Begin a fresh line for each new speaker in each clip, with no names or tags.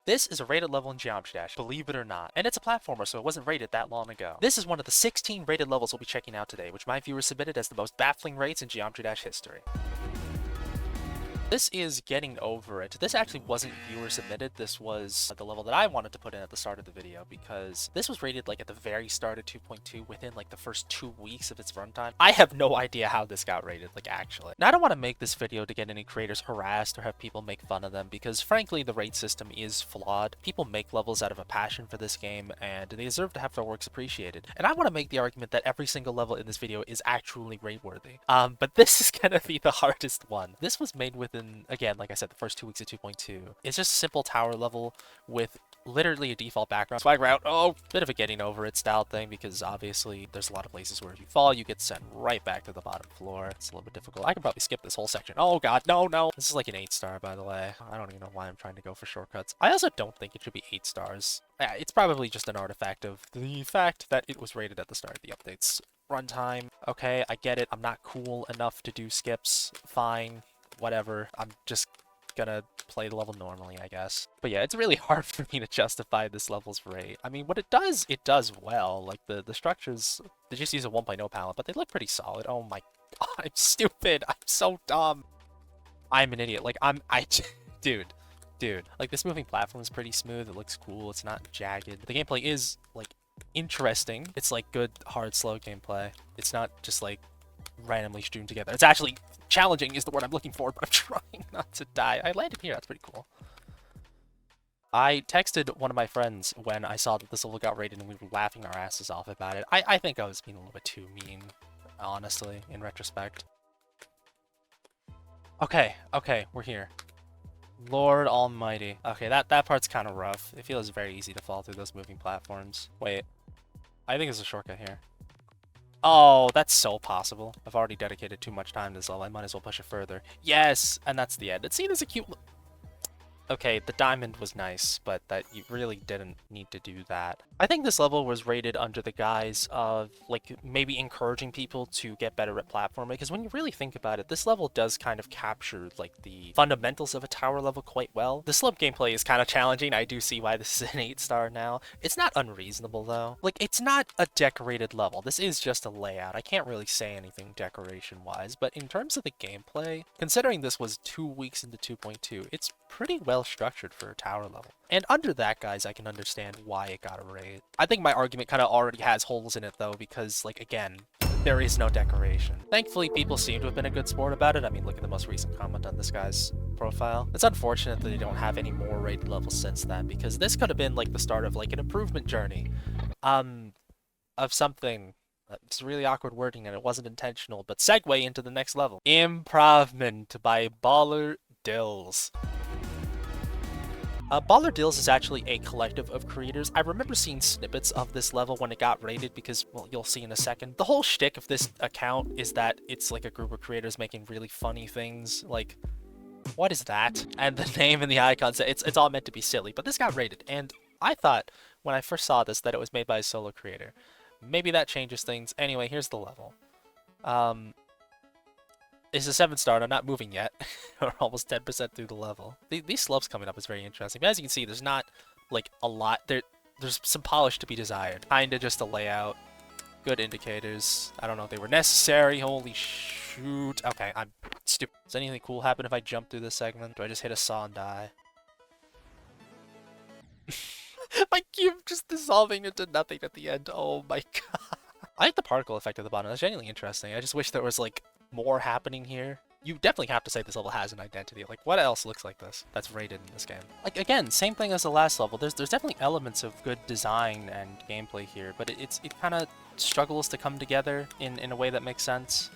This is a rated level in Geometry Dash, believe it or not. And it's a platformer, so it wasn't rated that long ago. This is one of the 16 rated levels we'll be checking out today, which my viewers submitted as the most baffling rates in Geometry Dash history. This is Getting Over It. This actually wasn't viewer submitted. This was the level that I wanted to put in at the start of the video because this was rated like at the very start of 2.2 within like the first 2 weeks of its runtime. I have no idea how this got rated, like actually. Now I don't want to make this video to get any creators harassed or have people make fun of them because frankly the rate system is flawed. People make levels out of a passion for this game and they deserve to have their works appreciated. And I want to make the argument that every single level in this video is actually rate worthy. But this is gonna be the hardest one. This was made within, again, like I said, the first 2 weeks of 2.2. It's just a simple tower level with literally a default background. Swag route, oh, bit of a Getting Over It style thing because obviously there's a lot of places where if you fall, you get sent right back to the bottom floor. It's a little bit difficult. I can probably skip this whole section. Oh god, no. This is like an 8-star, by the way. I don't even know why I'm trying to go for shortcuts. I also don't think it should be 8 stars. Yeah, it's probably just an artifact of the fact that it was rated at the start of the update's runtime. Okay, I get it. I'm not cool enough to do skips. Fine. Whatever, I'm just gonna play the level normally, I guess. But yeah, it's really hard for me to justify this level's rate. I mean, what it does well. Like, the structures, they just use a 1.0 palette, but they look pretty solid. Oh my god, I'm stupid. I'm so dumb. I'm an idiot. Like, dude. Like, this moving platform is pretty smooth. It looks cool. It's not jagged. The gameplay is, like, interesting. It's, like, good, hard, slow gameplay. It's not just, like, randomly streamed together. It's actually challenging is the word I'm looking for, but I'm trying not to die. I landed here. That's pretty cool. I texted one of my friends when I saw that this level got rated and we were laughing our asses off about it. I think I was being a little bit too mean, honestly, in retrospect. Okay, we're here. Lord almighty. Okay, that part's kind of rough. It feels very easy to fall through those moving platforms. Wait, I think there's a shortcut here. Oh, that's so possible. I've already dedicated too much time to this level. I might as well push it further. Yes! And that's the end. And see, there's a cute... Okay, the diamond was nice, but that you really didn't need to do that. I think this level was rated under the guise of, like, maybe encouraging people to get better at platforming, because when you really think about it, this level does kind of capture, like, the fundamentals of a tower level quite well. The slope gameplay is kind of challenging. I do see why this is an 8-star now. It's not unreasonable, though. Like, it's not a decorated level. This is just a layout. I can't really say anything decoration-wise, but in terms of the gameplay, considering this was 2 weeks into 2.2, it's pretty well structured for a tower level. And under that, guys, I can understand why it got a rate. I think my argument kind of already has holes in it, though, because, like, again, there is no decoration. Thankfully, people seem to have been a good sport about it. I mean, look at the most recent comment on this guy's profile. It's unfortunate that they don't have any more rated levels since then, because this could have been, like, the start of, like, an improvement journey. Of something. It's really awkward wording, and it wasn't intentional, but segue into the next level. Improvement by Baller Dills. Baller Dills is actually a collective of creators. I remember seeing snippets of this level when it got rated because, well, you'll see in a second. The whole shtick of this account is that it's like a group of creators making really funny things, like, what is that? And the name and the icons, it's all meant to be silly, but this got rated, and I thought, when I first saw this, that it was made by a solo creator. Maybe that changes things. Anyway, here's the level. It's a 7-star, and I'm not moving yet. We're almost 10% through the level. These slopes coming up is very interesting. But as you can see, there's not, like, a lot. There's some polish to be desired. Kinda just a layout. Good indicators. I don't know if they were necessary. Holy shoot. Okay, I'm stupid. Does anything cool happen if I jump through this segment? Do I just hit a saw and die? My cube just dissolving into nothing at the end. Oh my god. I like the particle effect at the bottom. That's genuinely interesting. I just wish there was, like, more happening here. You definitely have to say this level has an identity. Like, what else looks like this that's rated in this game? Like, again, same thing as the last level. There's definitely elements of good design and gameplay here, but it kind of struggles to come together in a way that makes sense.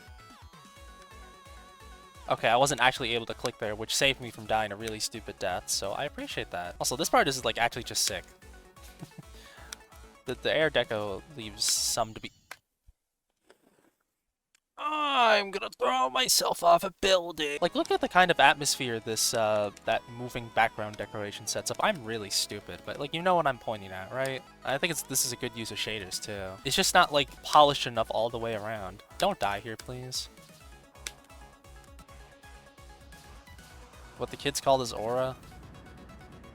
Okay, I wasn't actually able to click there, which saved me from dying a really stupid death, so I appreciate that. Also, this part is, like, actually just sick. The air deco leaves some to be... I'm gonna throw myself off a building. Like, look at the kind of atmosphere this, that moving background decoration sets up. I'm really stupid, but, like, you know what I'm pointing at, right? I think this is a good use of shaders, too. It's just not, like, polished enough all the way around. Don't die here, please. What the kids call this aura.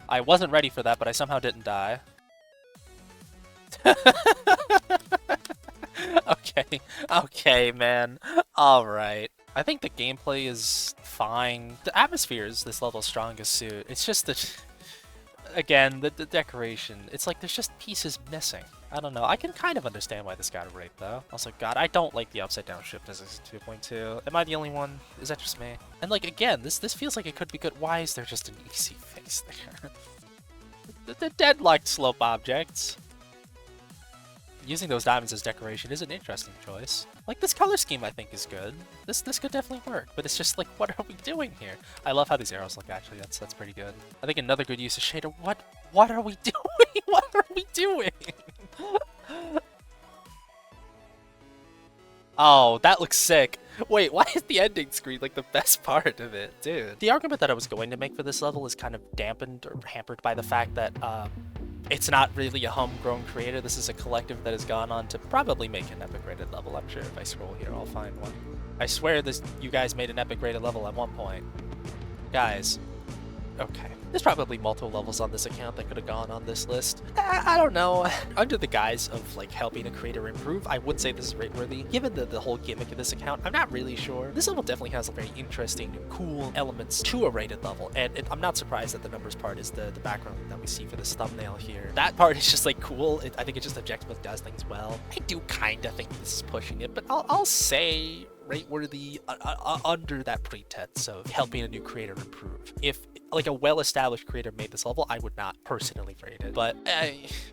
I wasn't ready for that, but I somehow didn't die. Okay, okay, man. Alright. I think the gameplay is fine. The atmosphere is this level's strongest suit. It's just the... Again, the decoration. It's like there's just pieces missing. I don't know. I can kind of understand why this got a rate, though. Also, God, I don't like the upside down ship physics 2.2. Am I the only one? Is that just me? And like, again, this feels like it could be good. Why is there just an easy fix there? the deadlocked slope objects. Using those diamonds as decoration is an interesting choice. Like, this color scheme I think is good. This could definitely work, but it's just like, what are we doing here? I love how these arrows look, actually. That's pretty good. I think another good use of shader. What are we doing? What are we doing? Oh, that looks sick. Wait, why is the ending screen like the best part of it? Dude. The argument that I was going to make for this level is kind of dampened or hampered by the fact that it's not really a homegrown creator. This is a collective that has gone on to probably make an epic rated level. I'm sure if I scroll here, I'll find one. I swear you guys made an epic rated level at one point. Guys. Okay. There's probably multiple levels on this account that could have gone on this list. I don't know. Under the guise of like helping a creator improve, I would say this is rateworthy. Given the whole gimmick of this account, I'm not really sure. This level definitely has very interesting and cool elements to a rated level, and I'm not surprised that the numbers part is the background that we see for this thumbnail here. That part is just like cool. I think it just objectively does things well. I do kind of think this is pushing it, but I'll say rateworthy under that pretense of helping a new creator improve. If like a well-established creator made this level, I would not personally rate it. But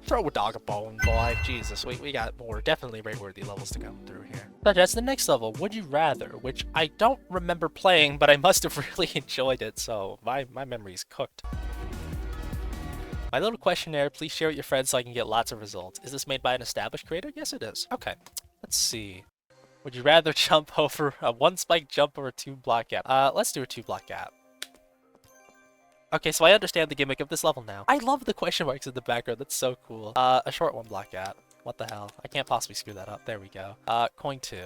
throw a dog a bone, boy. Jesus, we got more definitely rateworthy levels to come through here. But that's the next level, Would You Rather, which I don't remember playing, but I must have really enjoyed it, so my memory's cooked. My little questionnaire, please share with your friends so I can get lots of results. Is this made by an established creator? Yes, it is. Okay, let's see. Would you rather jump over a 1-spike jump or a 2-block gap? Let's do a 2-block gap. Okay, so I understand the gimmick of this level now. I love the question marks in the background. That's so cool. A short 1-block gap. What the hell? I can't possibly screw that up. There we go. Coin 2.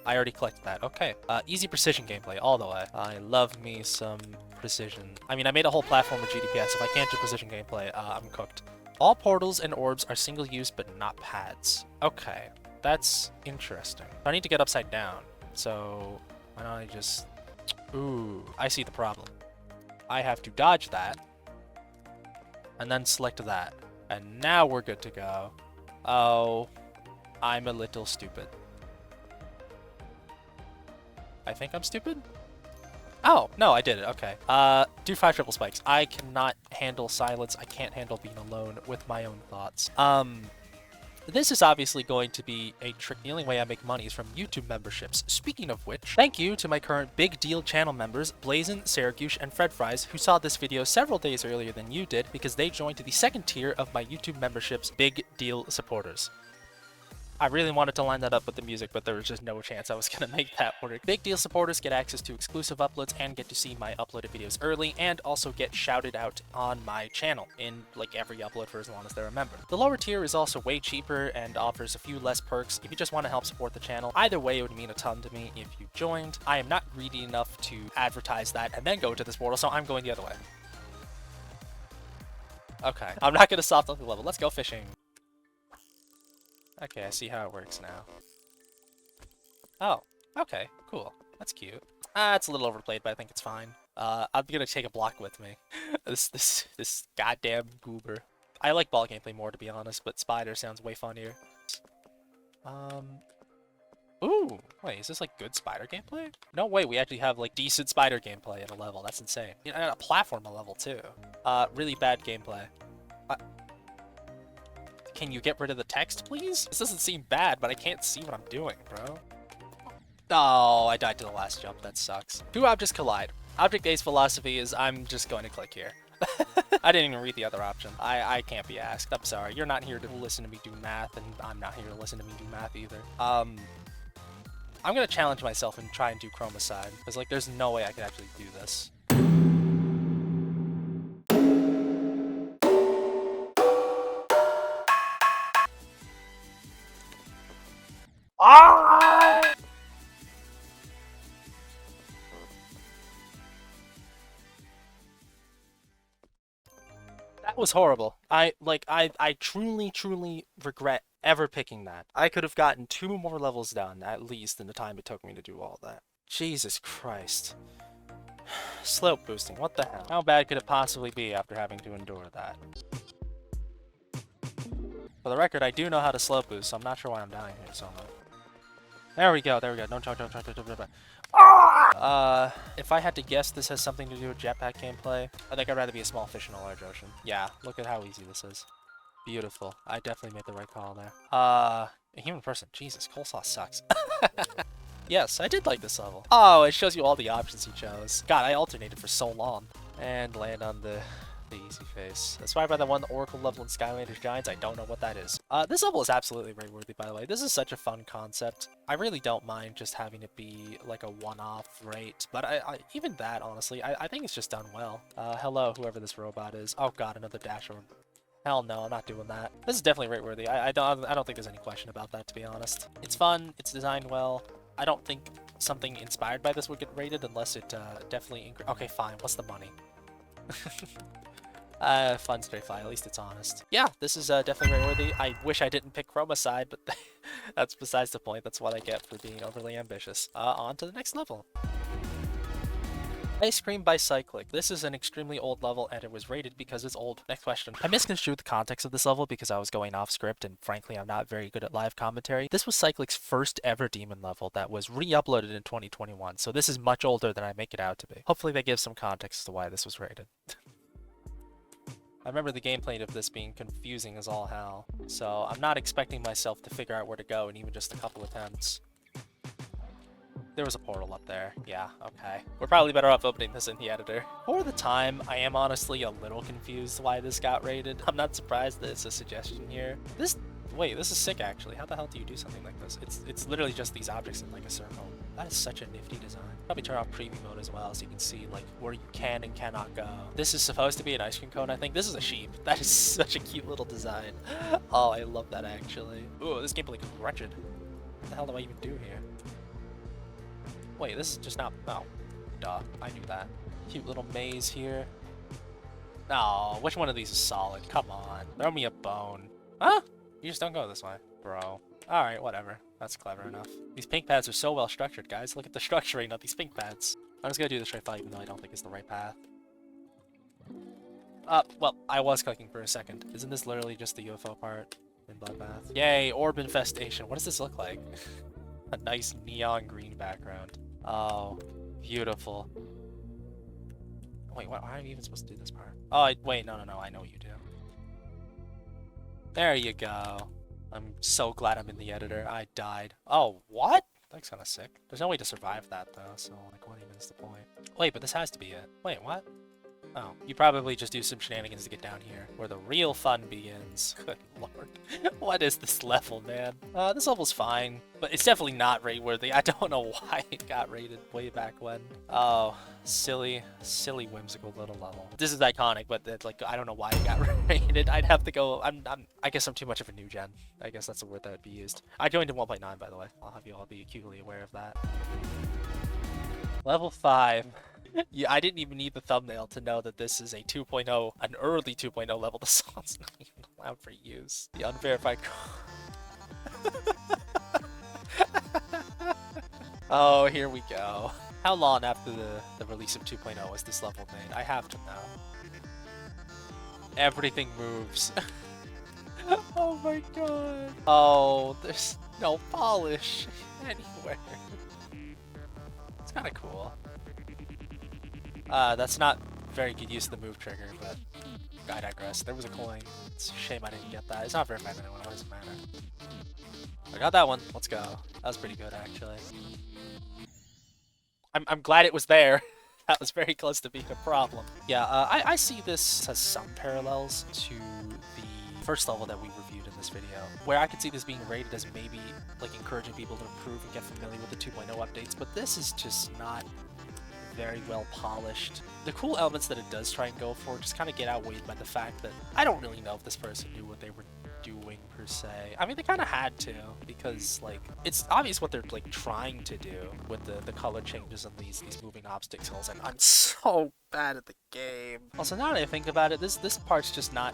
I already collected that. Okay. Easy precision gameplay all the way. I love me some precision. I mean, I made a whole platform with GDPS. If I can't do precision gameplay, I'm cooked. All portals and orbs are single use, but not pads. Okay. That's interesting. I need to get upside down, so why don't I just... Ooh, I see the problem. I have to dodge that, and then select that, and now we're good to go. Oh, I'm a little stupid. I think I'm stupid? Oh, no, I did it, okay. Do 5 triple spikes. I cannot handle silence. I can't handle being alone with my own thoughts. This is obviously going to be a trick. The only way I make money is from YouTube memberships. Speaking of which, thank you to my current Big Deal channel members, LBlazen, seregiusz, and FreadFries, who saw this video several days earlier than you did because they joined the second tier of my YouTube membership's Big Deal supporters. I really wanted to line that up with the music, but there was just no chance I was going to make that work. Big Deal supporters get access to exclusive uploads and get to see my uploaded videos early, and also get shouted out on my channel in like every upload for as long as they're a member. The lower tier is also way cheaper and offers a few less perks if you just want to help support the channel. Either way, it would mean a ton to me if you joined. I am not greedy enough to advertise that and then go to this portal, so I'm going the other way. Okay, I'm not going to soft on the level. Let's go fishing. Okay, I see how it works now. Oh, okay, cool. That's cute. It's a little overplayed, but I think it's fine. I'm gonna take a block with me. this goddamn goober. I like ball gameplay more, to be honest, but spider sounds way funnier. Ooh, wait, is this like good spider gameplay? No way, we actually have like decent spider gameplay in a level. That's insane. And a platform level too. Really bad gameplay. Can you get rid of the text, please? This doesn't seem bad, but I can't see what I'm doing, bro. Oh, I died to the last jump. That sucks. 2 objects collide. Object-based philosophy is I'm just going to click here. I didn't even read the other option. I can't be asked. I'm sorry. You're not here to listen to me do math, and I'm not here to listen to me do math either. I'm gonna challenge myself and try and do chromicide, because like there's no way I could actually do this. Ah! was horrible. I truly regret ever picking that. I could have gotten 2 more levels done, at least, in the time it took me to do all that. Jesus Christ. Slope boosting, what the hell? How bad could it possibly be after having to endure that? For the record, I do know how to slope boost, so I'm not sure why I'm dying here so much. There we go, don't talk. If I had to guess this has something to do with jetpack gameplay, I think I'd rather be a small fish in a large ocean. Yeah, look at how easy this is. Beautiful. I definitely made the right call there. A human person. Jesus, coleslaw sucks. Yes, I did like this level. Oh, it shows you all the options you chose. God, I alternated for so long. And land on the easy face. Inspired by the one Oracle level in Skylanders Giants, I don't know what that is. This level is absolutely rate-worthy, by the way. This is such a fun concept. I really don't mind just having it be like a one-off rate, but I even that, honestly, I think it's just done well. Hello, whoever this robot is. Oh god, another dash orb. Hell no, I'm not doing that. This is definitely rate-worthy. I don't think there's any question about that, to be honest. It's fun, it's designed well. I don't think something inspired by this would get rated unless it definitely okay, fine, what's the money? Fun straight fly, at least it's honest. Yeah, this is definitely rate-worthy. I wish I didn't pick Chromicide, but that's besides the point. That's what I get for being overly ambitious. On to the next level. Ice Cream by Cyclic. This is an extremely old level, and it was rated because it's old. Next question. I misconstrued the context of this level because I was going off script, and frankly, I'm not very good at live commentary. This was Cyclic's first ever demon level that was re-uploaded in 2021, so this is much older than I make it out to be. Hopefully that gives some context as to why this was rated. I remember the gameplay of this being confusing as all hell, so I'm not expecting myself to figure out where to go in even just a couple attempts. There was a portal up there. Yeah, okay. We're probably better off opening this in the editor. For the time, I am honestly a little confused why this got rated. I'm not surprised that it's a suggestion here. Wait, this is sick actually. How the hell do you do something like this? It's literally just these objects in like a circle. That is such a nifty design. Probably turn off preview mode as well so you can see like where you can and cannot go. This is supposed to be an ice cream cone, I think. This is a sheep. That is such a cute little design. Oh, I love that actually. Ooh, this gameplay is wretched. What the hell do I even do here? Wait, this is just not... Oh, duh. I knew that. Cute little maze here. Oh, which one of these is solid? Come on. Throw me a bone. Huh? You just don't go this way, bro. Alright, whatever. That's clever enough. These pink pads are so well structured, guys. Look at the structuring of these pink pads. I'm just gonna do the straight fly even though I don't think it's the right path. Well, I was clicking for a second. Isn't this literally just the UFO part in Bloodbath? Yay, orb infestation. What does this look like? A nice neon green background. Oh, beautiful. Wait, what? Why am I even supposed to do this part? Oh, wait, no, I know what you do. There you go. I'm so glad I'm in the editor. I died. Oh, what? That's kind of sick. There's no way to survive that, though, so, like, what even is the point? Wait, but this has to be it. Wait, what? Oh, you probably just do some shenanigans to get down here, where the real fun begins. Good lord. What is this level, man? This level's fine, but it's definitely not rate-worthy. I don't know why it got rated way back when. Oh, silly, whimsical little level. This is iconic, but like, I don't know why it got rated. I'd have to go, I guess I'm too much of a new gen. I guess that's the word that would be used. I joined in 1.9, by the way. I'll have you all be acutely aware of that. Level 5. Yeah, I didn't even need the thumbnail to know that this is a 2.0, an early 2.0 level. The song's not even allowed for use. The unverified. Oh, here we go. How long after the release of 2.0 was this level made? I have to know. Everything moves. Oh my god. Oh, there's no polish anywhere. It's kind of cool. That's not very good use of the move trigger, but I digress. There was a coin. It's a shame I didn't get that. It's not very bad anyway. What does it matter? I got that one. Let's go. That was pretty good, actually. I'm glad it was there. That was very close to being a problem. Yeah, I see this as some parallels to the first level that we reviewed in this video, where I could see this being rated as maybe like encouraging people to improve and get familiar with the 2.0 updates, but this is just not very well polished. The cool elements that it does try and go for just kind of get outweighed by the fact that I don't really know if this person knew what they were doing per se. I mean, they kind of had to, because like it's obvious what they're like trying to do with the color changes and these moving obstacles. And I'm so bad at the game. Also, now that I think about it, this part's just not.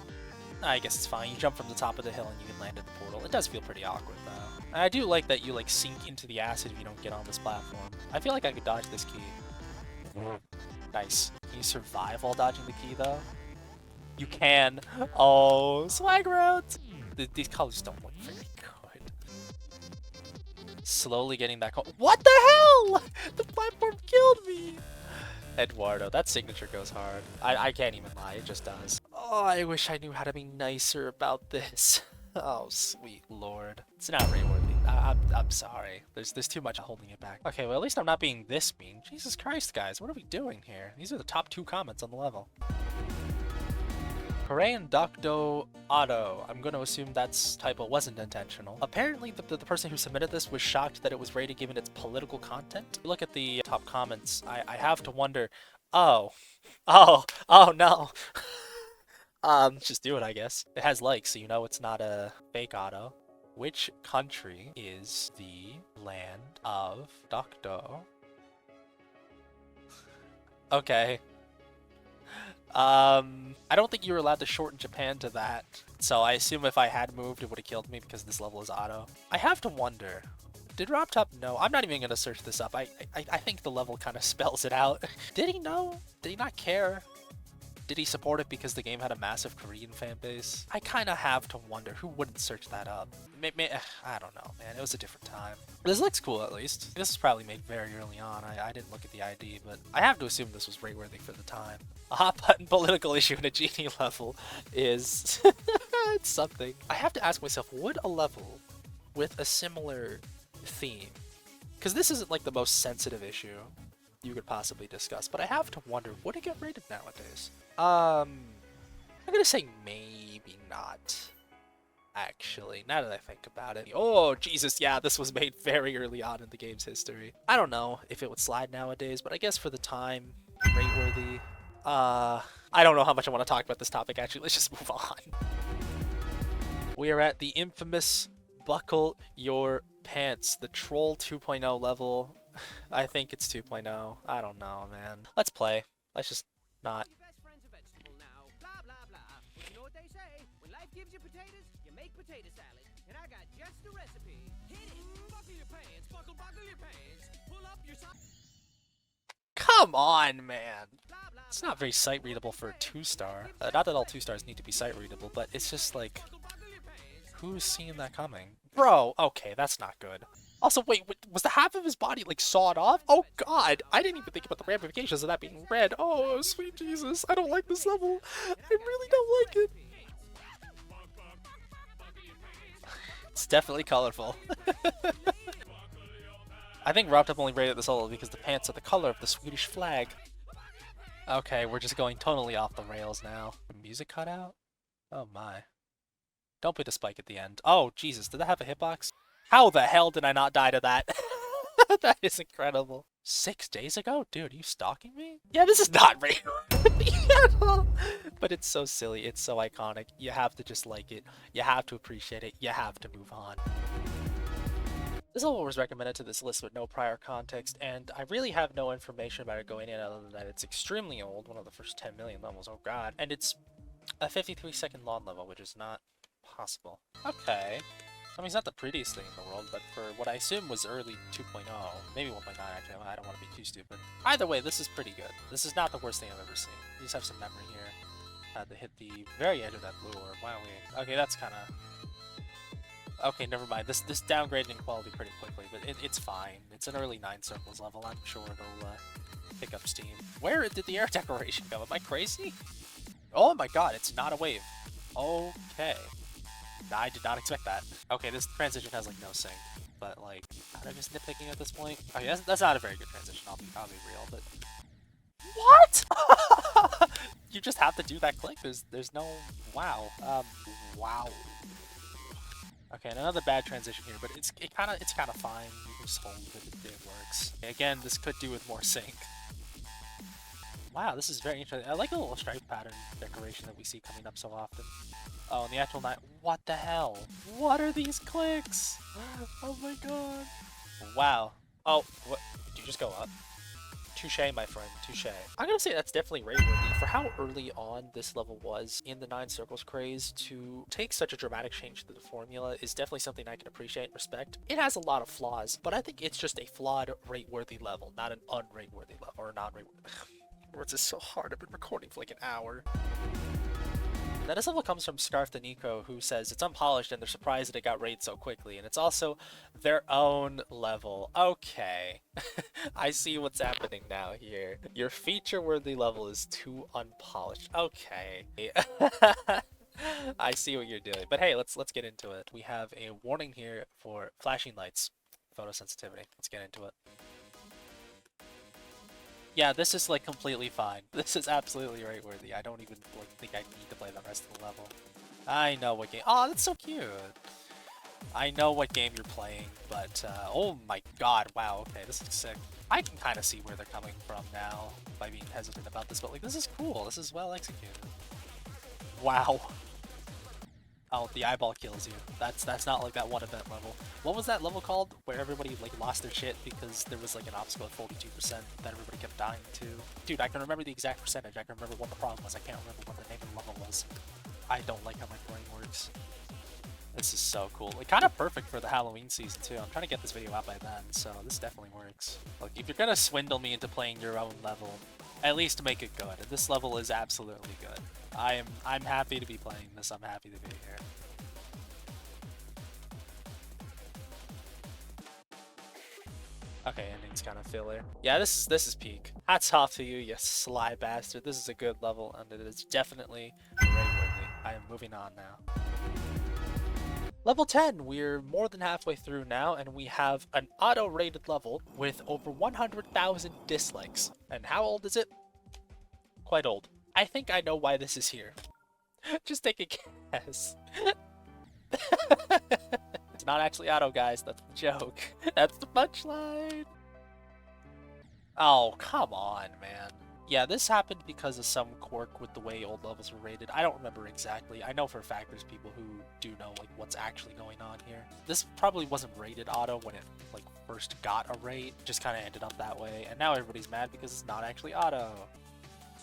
I guess it's fine. You jump from the top of the hill and you can land in the portal. It does feel pretty awkward though. And I do like that you like sink into the acid if you don't get on this platform. I feel like I could dodge this key. Nice. Can you survive while dodging the key though? You can. Oh, swag route. These colors don't look very good. Slowly getting back home. What the hell? The platform killed me. Eduardo, that signature goes hard. I can't even lie, it just does. Oh, I wish I knew how to be nicer about this. Oh, sweet lord. It's not rateworthy. I'm sorry. There's too much holding it back. Okay, well at least I'm not being this mean. Jesus Christ, guys, what are we doing here? These are the top 2 comments on the level. Korean Docto Auto. I'm going to assume that's typo wasn't intentional. Apparently, the person who submitted this was shocked that it was rated given its political content. Look at the top comments. I have to wonder. Oh no. Just do it, I guess. It has likes, so you know it's not a fake auto. Which country is the land of Docto? Okay. I don't think you were allowed to shorten Japan to that, so I assume if I had moved, it would have killed me because this level is auto. I have to wonder, did RobTop know? I'm not even going to search this up. I think the level kind of spells it out. Did he know? Did he not care? Did he support it because the game had a massive Korean fan base? I kind of have to wonder who wouldn't search that up. I don't know, man. It was a different time. This looks cool, at least. This was probably made very early on. I didn't look at the ID, but I have to assume this was rateworthy for the time. A hot button political issue in a genie level is it's something. I have to ask myself, would a level with a similar theme, because this isn't like the most sensitive issue you could possibly discuss, but I have to wonder, would it get rated nowadays? I'm gonna say maybe not. Actually, now that I think about it. Oh, Jesus, yeah, this was made very early on in the game's history. I don't know if it would slide nowadays, but I guess for the time, rateworthy. I don't know how much I want to talk about this topic, actually. Let's just move on. We are at the infamous Buckle Your Pants, the Troll 2.0 level. I think it's 2.0. I don't know, man. Let's play. Let's just not.
Gives you potatoes, you make potato salad, and I got just the recipe. Hit it! Buckle your pants, buckle your pants, pull up your
Come on, man. It's not very sight readable for a 2-star. Not that all 2-stars need to be sight readable, but it's just like, who's seeing that coming? Bro, okay, that's not good. Also, wait, was the half of his body like sawed off? Oh god, I didn't even think about the ramifications of that being red. Oh, sweet Jesus, I don't like this level. I really don't like it. It's definitely colorful. I think RobTop only rated this level because the pants are the color of the Swedish flag. Okay, we're just going tonally off the rails now. Music cut out? Oh my. Don't put a spike at the end. Oh, Jesus, did that have a hitbox? How the hell did I not die to that? That is incredible. 6 days ago? Dude, are you stalking me? Yeah, this is not rateworthy at all. But it's so silly. It's so iconic. You have to just like it. You have to appreciate it. You have to move on. This level was recommended to this list with no prior context, and I really have no information about it going in other than that it's extremely old, one of the first 10 million levels, oh god, and it's a 53-second lawn level, which is not possible. Okay. I mean, it's not the prettiest thing in the world, but for what I assume was early 2.0, maybe 1.9 actually, I don't want to be too stupid. Either way, this is pretty good. This is not the worst thing I've ever seen. You just have some memory here. Had to hit the very edge of that blue orb. Wow, okay, that's kind of... Okay, never mind. This downgraded in quality pretty quickly, but it's fine. It's an early 9 circles level. I'm sure it'll pick up steam. Where did the air decoration go? Am I crazy? Oh my god, it's not a wave. Okay. I did not expect that. Okay, this transition has like no sync, but like, I'm just nitpicking at this point. Okay, that's not a very good transition. I'll be real, but what? You just have to do that click. There's no wow. Wow. Okay, and another bad transition here, but it's kind of fine. You can just hold it. It works. Again, this could do with more sync. Wow, this is very interesting. I like the little stripe pattern decoration that we see coming up so often. Oh, and the actual 9. What the hell? What are these clicks? Oh my god. Wow. Oh, what? Did you just go up? Touche, my friend. Touche. I'm gonna say that's definitely rate-worthy. For how early on this level was in the 9 Circles craze, to take such a dramatic change to the formula is definitely something I can appreciate and respect. It has a lot of flaws, but I think it's just a flawed rate-worthy level, not an un-rate-worthy level, or non-rate-worthy. Words is so hard. I've been recording for like an hour. Now this level comes from ScarftheNeko, who says it's unpolished and they're surprised that it got rated so quickly, and it's also their own level. Okay. I see what's happening now here. Your feature-worthy level is too unpolished. Okay. I see what you're doing. But hey, let's get into it. We have a warning here for flashing lights. Photosensitivity. Let's get into it. Yeah, this is like completely fine. This is absolutely rate-worthy. I don't even think I need to play the rest of the level. I know what game. Oh, that's so cute. I know what game you're playing, but oh my god, wow, okay, this is sick. I can kind of see where they're coming from now by being hesitant about this, but like, this is cool. This is well executed. Wow. Oh, the eyeball kills you. That's not like that one event level. What was that level called where everybody like lost their shit because there was like an obstacle at 42% that everybody kept dying to? Dude, I can remember the exact percentage. I can remember what the problem was. I can't remember what the name of the level was. I don't like how my brain works. This is so cool. Like, kind of perfect for the Halloween season too. I'm trying to get this video out by then, so this definitely works. Like, if you're gonna swindle me into playing your own level, at least make it good. And this level is absolutely good. I'm happy to be playing this. I'm happy to be here. Okay, ending's kind of filler. Yeah, this is peak. Hats off to you, you sly bastard. This is a good level, and it is definitely rate-worthy. I am moving on now. Level 10, we're more than halfway through now, and we have an auto-rated level with over 100,000 dislikes. And how old is it? Quite old. I think I know why this is here. Just take a guess. It's not actually auto, guys. That's the joke. That's the punchline. Oh, come on, man. Yeah, this happened because of some quirk with the way old levels were rated. I don't remember exactly. I know for a fact there's people who do know like what's actually going on here. This probably wasn't rated auto when it like first got a rate. Just kind of ended up that way. And now everybody's mad because it's not actually auto.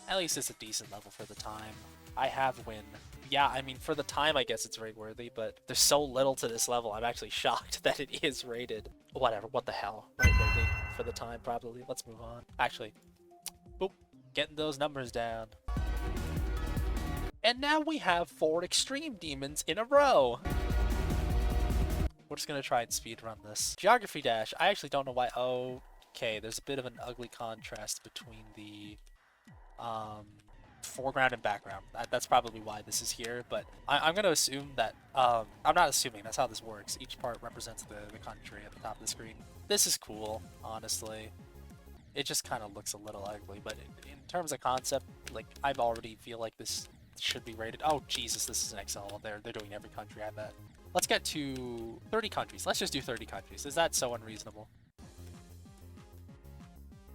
At least it's a decent level for the time. I have win. Yeah, I mean, for the time, I guess it's rate-worthy, but there's so little to this level, I'm actually shocked that it is rated. Whatever, what the hell? Rate-worthy for the time, probably. Let's move on. Actually, boop, getting those numbers down. And now we have 4 extreme demons in a row. We're just gonna try and speedrun this. Geography dash, I actually don't know why. Okay, there's a bit of an ugly contrast between the foreground and background. That's probably why this is here, but I'm going to assume that, I'm not assuming, that's how this works. Each part represents the country at the top of the screen. This is cool, honestly. It just kind of looks a little ugly, but in terms of concept, like, I already feel like this should be rated. Oh, Jesus, this is an XL. They're doing every country, I bet. Let's get to 30 countries. Let's just do 30 countries. Is that so unreasonable?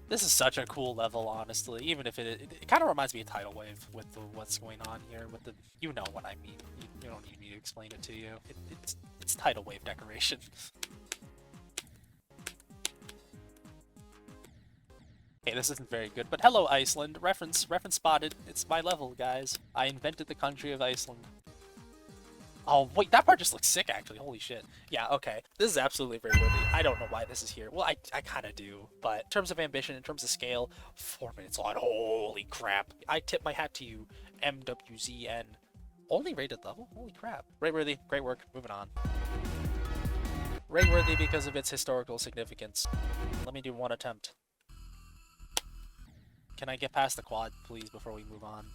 This is such a cool level, honestly, even if it kind of reminds me of Tidal Wave with what's going on here with the, you know what I mean. You don't need me to explain it to you. It's Tidal Wave decoration. Okay, this isn't very good, but hello, Iceland. Reference spotted. It's my level, guys. I invented the country of Iceland. Oh, wait, that part just looks sick, actually. Holy shit. Yeah, okay. This is absolutely very worthy. I don't know why this is here. Well, I kind of do. But in terms of ambition, in terms of scale, 4 minutes on. Holy crap. I tip my hat to you, MWZN. Only rated level? Holy crap. Rate-worthy. Great work. Moving on. Rate-worthy because of its historical significance. Let me do one attempt. Can I get past the quad, please, before we move on?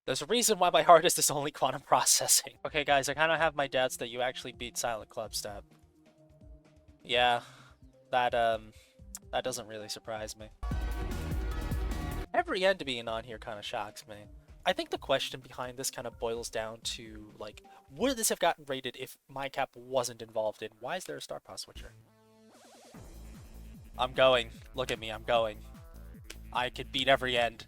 There's a reason why my hardest is only quantum processing. Okay, guys, I kind of have my doubts that you actually beat Silent Clubstep. Yeah, that doesn't really surprise me. Every end being on here kind of shocks me. I think the question behind this kind of boils down to, like, would this have gotten rated if MyCap wasn't involved in? Why is there a star paw switcher? I'm going. Look at me, I'm going. I could beat every end.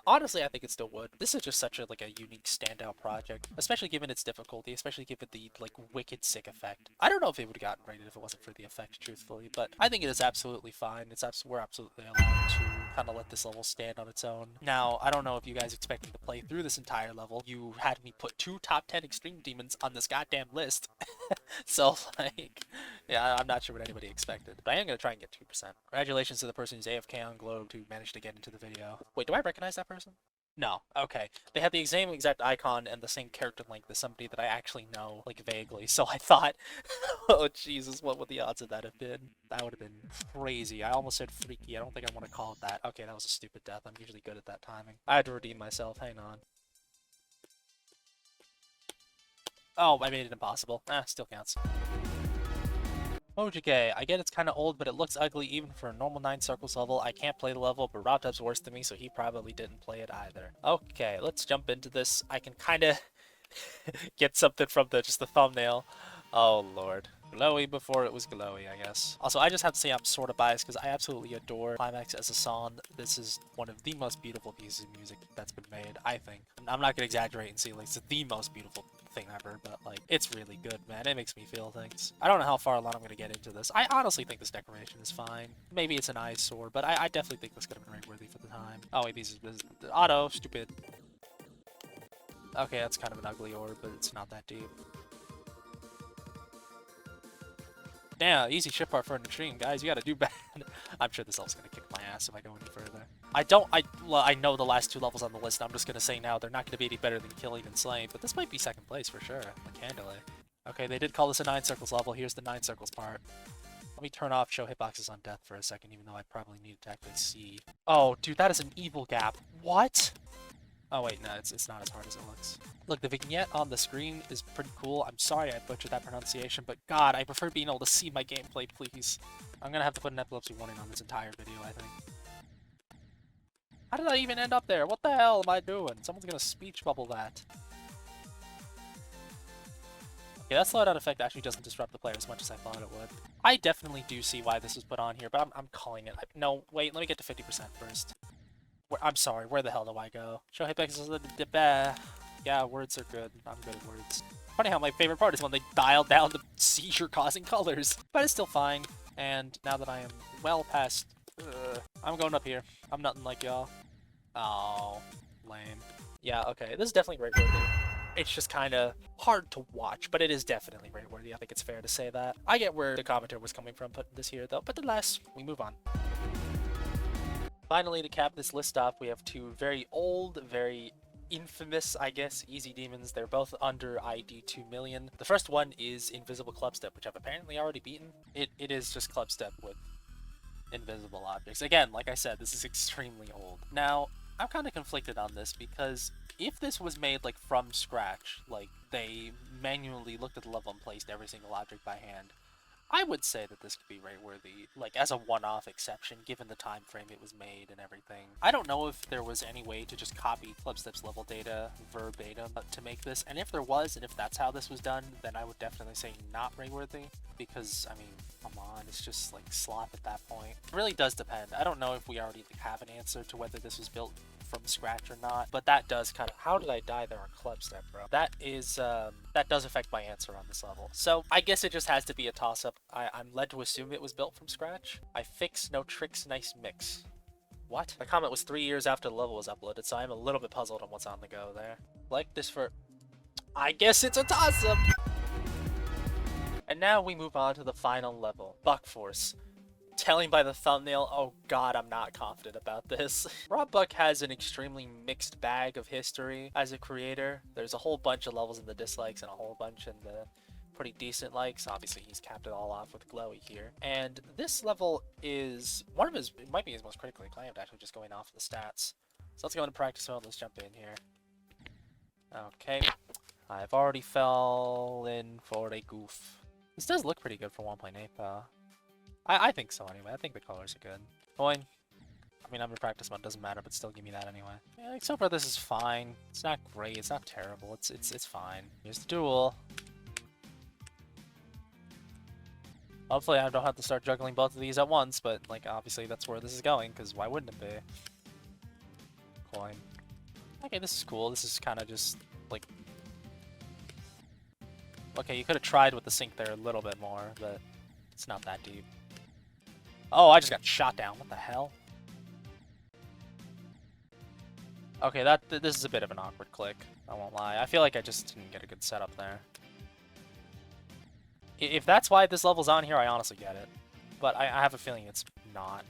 Honestly, I think it still would. This is just such a unique standout project, especially given its difficulty, especially given the wicked sick effect. I don't know if it would have gotten rated if it wasn't for the effect, truthfully, but I think it is absolutely fine. We're absolutely allowed to kind of let this level stand on its own. Now, I don't know if you guys expect me to play through this entire level. You had me put 2 top 10 extreme demons on this goddamn list. So, yeah, I'm not sure what anybody expected. But I am going to try and get 2%. Congratulations to the person who's AFK on Globe who managed to get into the video. Wait, do I recognize that person? No. Okay. They had the same exact icon and the same character length as somebody that I actually know, vaguely. So I thought, oh Jesus, what would the odds of that have been? That would have been crazy. I almost said freaky. I don't think I want to call it that. Okay, that was a stupid death. I'm usually good at that timing. I had to redeem myself. Hang on. Oh, I made it impossible. Still counts. OJK, I get it's kind of old, but it looks ugly even for a normal 9 circles level. I can't play the level, but Robtub's worse than me, so he probably didn't play it either. Okay, let's jump into this. I can kind of get something from just the thumbnail. Oh lord. Glowy before it was glowy, I guess. Also, I just have to say I'm sort of biased because I absolutely adore Climax as a song. This is one of the most beautiful pieces of music that's been made, I think. I'm not gonna exaggerate and say it's the most beautiful thing ever, but it's really good, man. It makes me feel things. I don't know how far along I'm gonna get into this. I honestly think this decoration is fine. Maybe it's an eyesore, but I definitely think this could have been rate worthy for the time. Oh wait, these auto, stupid. Okay, that's kind of an ugly orb, but it's not that deep. Yeah, easy ship art for an extreme, guys. You gotta do bad. I'm sure this elf's gonna kick my ass if I go any further. I know the last 2 levels on the list. I'm just gonna say now they're not gonna be any better than Killing and Slaying, but this might be 2nd place for sure, handily. Okay, they did call this a 9 circles level. Here's the 9 circles part. Let me turn off show hitboxes on death for a second, even though I probably need to actually see. Oh, dude, that is an evil gap. What? Oh wait, no, it's not as hard as it looks. Look, the vignette on the screen is pretty cool. I'm sorry I butchered that pronunciation, but God, I prefer being able to see my gameplay, please. I'm gonna have to put an epilepsy warning on this entire video, I think. How did I even end up there? What the hell am I doing? Someone's gonna speech bubble that. Okay, that slowdown effect actually doesn't disrupt the player as much as I thought it would. I definitely do see why this was put on here, but I'm calling it. No, wait, let me get to 50% first. I'm sorry, where the hell do I go? Show hitboxes is yeah, words are good. I'm good at words. Funny how my favorite part is when they dial down the seizure-causing colors. But it's still fine. And now that I am well past... I'm going up here. I'm nothing like y'all. Oh, lame. Yeah, okay. This is definitely rate-worthy. It's just kind of hard to watch, but it is definitely rate-worthy. I think it's fair to say that. I get where the commenter was coming from putting this here, though. But nonetheless, we move on. Finally, to cap this list off, we have 2 very old, very infamous, I guess, easy demons. They're both under ID 2 million. The first one is Invisible Clubstep, which I've apparently already beaten. It is just Clubstep with invisible objects. Again, like I said, this is extremely old. Now, I'm kind of conflicted on this because if this was made from scratch, they manually looked at the level and placed every single object by hand, I would say that this could be rate-worthy, as a one-off exception, given the time frame it was made and everything. I don't know if there was any way to just copy Clubstep's level data verbatim to make this, and if there was, and if that's how this was done, then I would definitely say not rate-worthy, because, I mean, come on, it's just, slop at that point. It really does depend. I don't know if we already have an answer to whether this was built from scratch or not, but that does kind of... How did I die there on Clubstep, bro? That is, that does affect my answer on this level. So, I guess it just has to be a toss-up. I'm led to assume it was built from scratch. I fix, no tricks, nice mix. What? The comment was 3 years after the level was uploaded, so I'm a little bit puzzled on what's on the go there. Like this for... I guess it's a toss-up! And now we move on to the final level, Buck Force. Telling by the thumbnail, oh god, I'm not confident about this. Roobooooook has an extremely mixed bag of history as a creator. There's a whole bunch of levels in the dislikes and a whole bunch in the pretty decent likes. Obviously, he's capped it all off with glowy here. And this level is one of his, it might be his most critically acclaimed, actually, just going off of the stats. So let's go into practice mode. Let's jump in here. Okay. I've already fell in for a goof. This does look pretty good for 1.8 though. I think so anyway. I think the colors are good. Coin. I mean, I'm in practice mode. Doesn't matter, but still give me that anyway. Yeah, so far this is fine. It's not great. It's not terrible. It's fine. Here's the duel. Hopefully I don't have to start juggling both of these at once, but obviously that's where this is going, because why wouldn't it be? coin. Okay, this is cool. This is kind of just, like... Okay, you could have tried with the sink there a little bit more, but it's not that deep. Oh, I just got shot down. What the hell? Okay, this is a bit of an awkward click. I won't lie. I feel like I just didn't get a good setup there. If that's why this level's on here, I honestly get it. But I have a feeling it's not.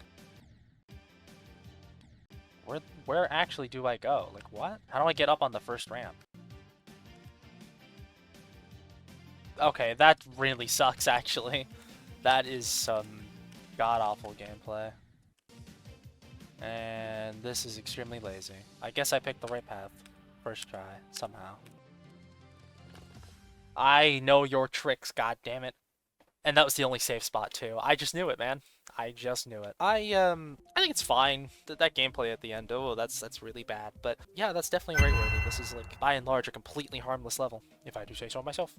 Where actually do I go? Like, what? How do I get up on the first ramp? Okay, that really sucks, actually. That is some god-awful gameplay. And this is extremely lazy. I guess I picked the right path. First try, somehow. I know your tricks, god damn it. And that was the only safe spot too. I just knew it, man. I just knew it. I think it's fine. That gameplay at the end, oh, that's really bad. But yeah, that's definitely rate worthy. This is like, by and large, a completely harmless level, if I do say so myself.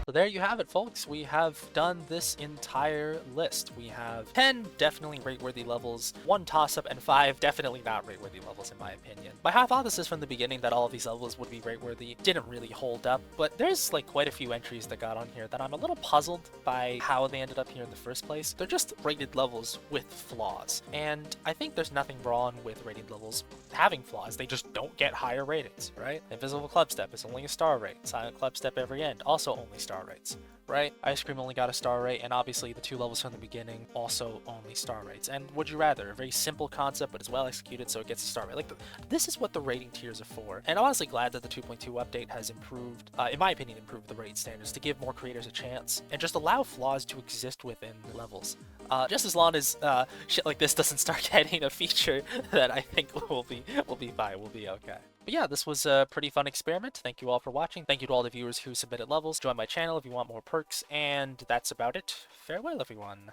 So there you have it, folks. We have done this entire list. We have 10 definitely rate-worthy levels, 1 toss-up, and 5 definitely not rate-worthy levels, in my opinion. My hypothesis from the beginning that all of these levels would be rate-worthy didn't really hold up, but there's like quite a few entries that got on here that I'm a little puzzled by how they ended up here in the first place. They're just rated levels with flaws, and I think there's nothing wrong with rated levels having flaws. They just don't get higher ratings, right? Invisible Clubstep is only a star rate. Silent Clubstep Every End, also only star rates, right? Ice Cream only got a star rate, and obviously the 2 levels from the beginning also only star rates. And Would You Rather, a very simple concept, but it's well executed, so it gets a star rate. Like, this is what the rating tiers are for. And I'm honestly glad that the 2.2 update has improved, in my opinion, improved the rate standards to give more creators a chance and just allow flaws to exist within levels. Just as long as shit like this doesn't start getting a feature, that I think will be fine. We'll be okay. But yeah, this was a pretty fun experiment. Thank you all for watching. Thank you to all the viewers who submitted levels. Join my channel if you want more perks, and that's about it. Farewell, everyone.